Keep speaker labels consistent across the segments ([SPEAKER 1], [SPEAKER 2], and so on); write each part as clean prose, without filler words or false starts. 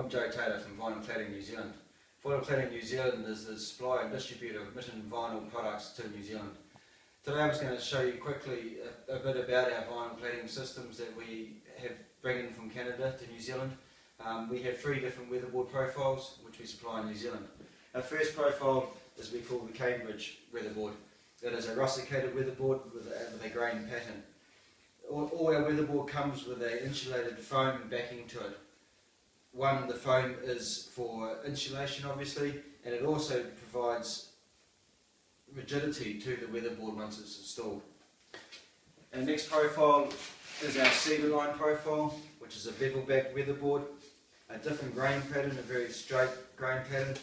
[SPEAKER 1] I'm Joe Taylor from Vinyl Cladding New Zealand. Vinyl Cladding New Zealand is the supplier and distributor of Mitten Vinyl products to New Zealand. Today I'm just going to show you quickly a bit about our vinyl cladding systems that we have bringing from Canada to New Zealand. We have 3 different weatherboard profiles which we supply in New Zealand. Our first profile is we call the Cambridge weatherboard. It is a rusticated weatherboard with a grain pattern. All our weatherboard comes with an insulated foam backing to it. The foam is for insulation obviously, and it also provides rigidity to the weatherboard once it's installed. Our next profile is our cedar line profile, which is a bevel-backed weatherboard, a different grain pattern, a very straight grain pattern,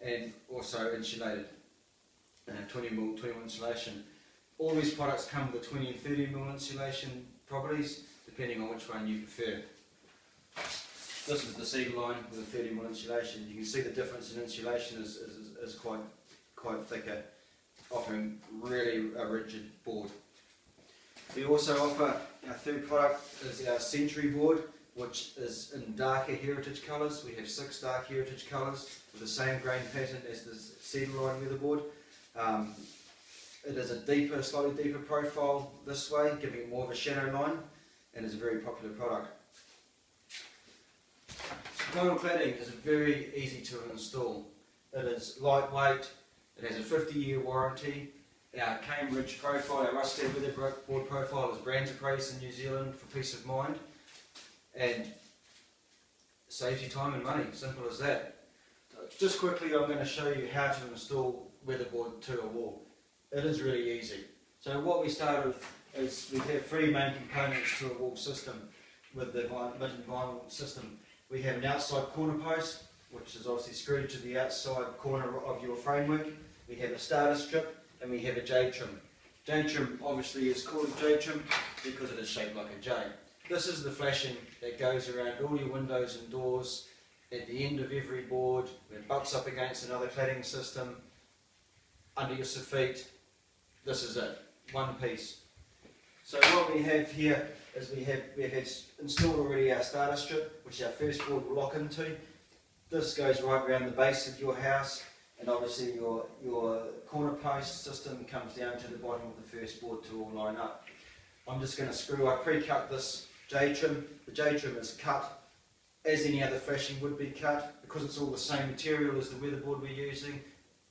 [SPEAKER 1] and also insulated, 20mm, 20mm insulation. All these products come with a 20 and 30mm insulation properties, depending on which one you prefer. This is the cedar line with a 30mm insulation. You can see the difference in insulation is quite thicker, offering really a rigid board. We also offer, our third product is our Century board, which is in darker heritage colours. We have 6 dark heritage colours with the same grain pattern as the cedar line weatherboard. It is a slightly deeper profile this way, giving it more of a shadow line, and is a very popular product. Vinyl cladding is very easy to install. It is lightweight, it has a 50-year warranty. Our Cambridge profile, our rusticated weatherboard profile is brand to price in New Zealand for peace of mind, and saves you time and money, simple as that. Just quickly I'm going to show you how to install weatherboard to a wall. It is really easy. So what we start with is we have 3 main components to a wall system with the Mitten Vinyl system. We have an outside corner post, which is obviously screwed to the outside corner of your framework. We have a starter strip, and we have a J trim. J trim obviously is called a J trim because it is shaped like a J. This is the flashing that goes around all your windows and doors at the end of every board, when it butts up against another cladding system, under your soffit. This is it, one piece. So what we have here is we have installed already our starter strip, which our first board will lock into. This goes right around the base of your house, and obviously your corner post system comes down to the bottom of the first board to all line up. I'm just going to I pre-cut this J trim. The J trim is cut as any other flashing would be cut, because it's all the same material as the weatherboard we're using.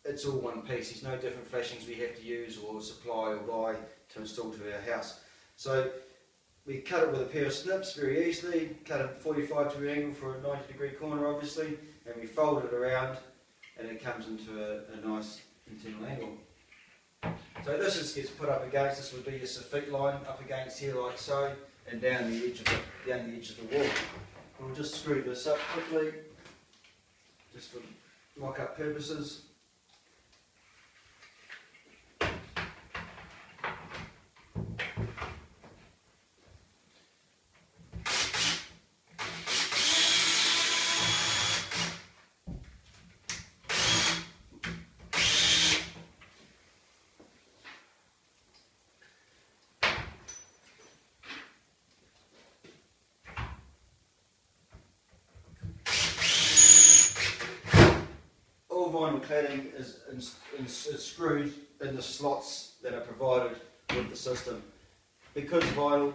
[SPEAKER 1] It's all one piece. There's no different flashings we have to use or supply or buy to install to our house. So we cut it with a pair of snips very easily, cut it 45 degree angle for a 90-degree corner obviously, and we fold it around and it comes into a nice internal angle. So this gets put up against, this would be your soffit line up against here like so, and down the edge of the wall. We'll just screw this up quickly, just for mock-up purposes. Vinyl cladding is screwed in the slots that are provided with the system. Because vinyl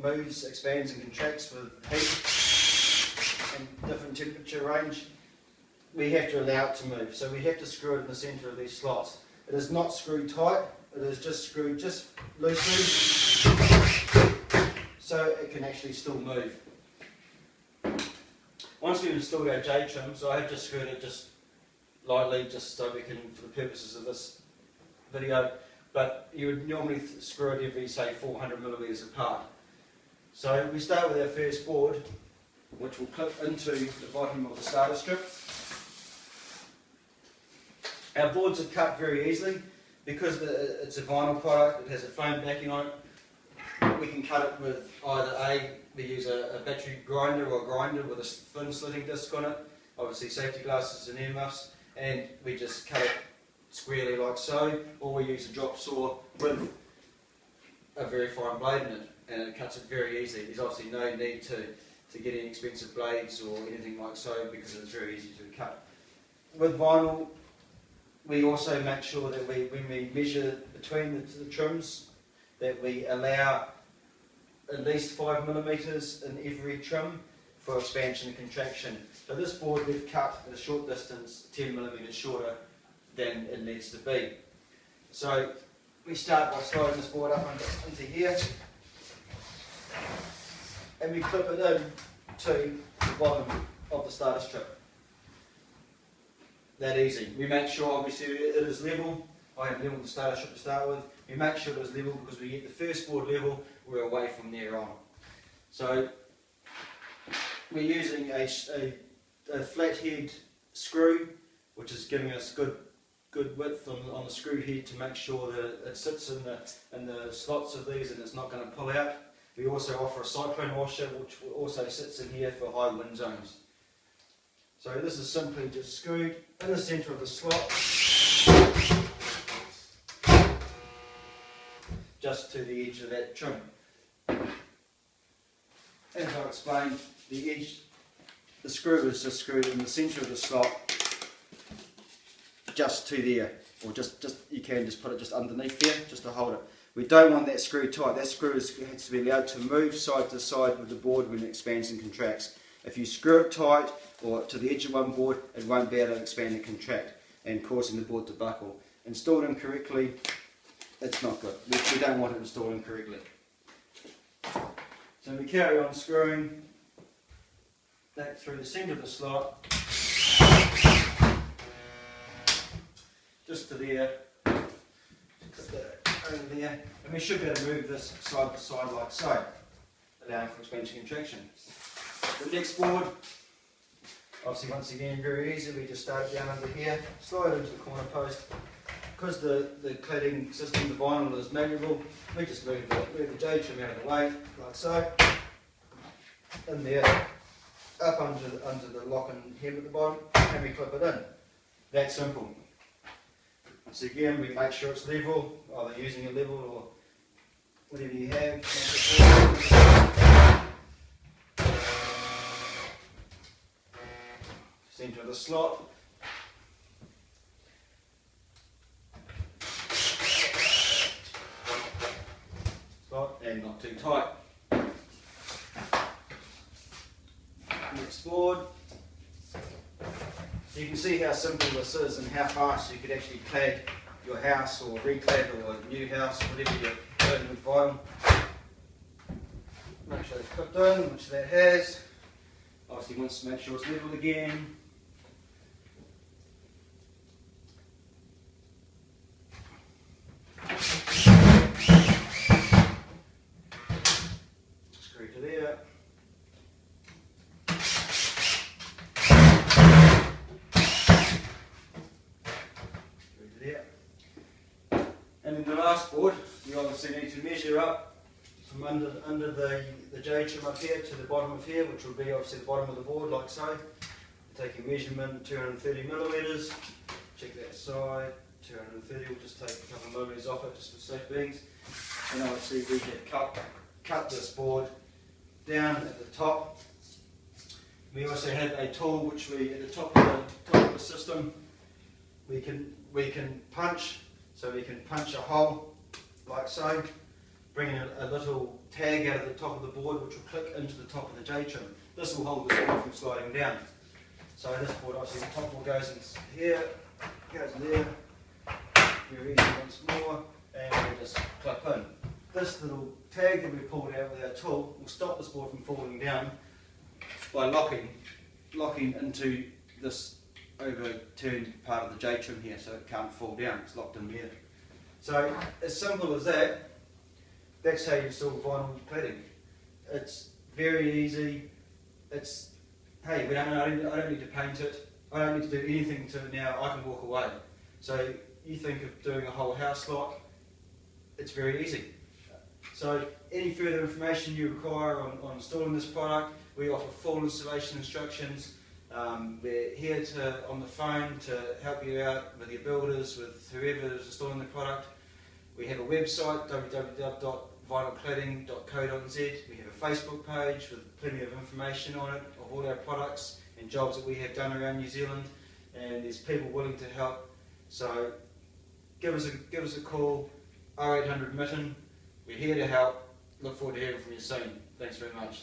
[SPEAKER 1] moves, expands and contracts with heat and different temperature range, we have to allow it to move. So we have to screw it in the centre of these slots. It is not screwed tight, it is just screwed just loosely so it can actually still move. Once we've installed our J trim, so I have just screwed it just lightly, just so we can, for the purposes of this video, but you would normally screw it every, say, 400mm apart. So we start with our first board, which will clip into the bottom of the starter strip. Our boards are cut very easily. Because it's a vinyl product, it has a foam backing on it, we can cut it with either we use a battery grinder or a grinder with a thin slitting disc on it, obviously safety glasses and earmuffs, and we just cut it squarely like so, or we use a drop saw with a very fine blade in it, and it cuts it very easily. There's obviously no need to to get any expensive blades or anything like so, because it's very easy to cut. With vinyl, we also make sure that when we measure between the trims, that we allow at least 5mm in every trim for expansion and contraction. So this board we've cut at a short distance, 10mm shorter than it needs to be. So we start by sliding this board up into here, and we clip it in to the bottom of the starter strip. That easy. We make sure obviously it is level. I have leveled the starter strip to start with. We make sure it is level because we get the first board level, we're away from there on. So we're using a flathead screw, which is giving us good width on the screw head to make sure that it sits in the slots of these and it's not going to pull out. We also offer a cyclone washer, which also sits in here for high wind zones. So this is simply just screwed in the centre of the slot, just to the edge of that trim. As I explained, the screw is just screwed in the centre of the slot, just to there, or just you can just put it just underneath there, just to hold it. We don't want that screw tight. That screw has to be allowed to move side to side with the board when it expands and contracts. If you screw it tight or to the edge of one board, it won't be able to expand and contract, and causing the board to buckle. Installed incorrectly, it's not good. We don't want it installed incorrectly. So we carry on screwing that through the centre of the slot, just to there, put that over there, and we should be able to move this side to side like so, allowing for expansion and contraction. The next board, obviously once again very easy, we just start down under here, slide into the corner post. Because the cladding system, the vinyl is malleable, we just move the J trim out of the way, like so, in there, up under the lock and hem at the bottom, and we clip it in. That simple. Once again, we make sure it's level, either using a level or whatever you have. Centre of the slot. And not too tight. Next board. You can see how simple this is and how fast you could actually clad your house or reclad or a new house, whatever you're doing with vinyl. Make sure it's clipped in, which that has. Obviously wants to make sure it's level again. And in the last board, you obviously need to measure up from under the J trim up here to the bottom of here, which will be obviously the bottom of the board, like so. Take your measurement, 230mm. Check that side, 230. We'll just take a couple of millimeters off it, just for safe beings. And obviously we have cut this board down at the top. We also have a tool which we, at the top of the system, we can punch. So we can punch a hole like so, bring in a little tag out of the top of the board which will click into the top of the J trim. This will hold this board from sliding down. So this board, obviously the top board goes in here, goes there, very easy once more, and we just clip in. This little tag that we pulled out with our tool will stop this board from falling down by locking into this overturned part of the J trim here, so it can't fall down, it's locked in there. So as simple as that, that's how you install vinyl cladding. It's very easy. It's, hey, I don't need to paint it, I don't need to do anything to it now, I can walk away. So you think of doing a whole house lock, it's very easy. So any further information you require on installing this product, we offer full installation instructions. We're here on the phone to help you out with your builders, with whoever is installing the product. We have a website, vinylcladding.co.nz. We have a Facebook page with plenty of information on it, of all our products and jobs that we have done around New Zealand, and there's people willing to help. So give us a call, 0800 Mitten. We're here to help. Look forward to hearing from you soon. Thanks very much.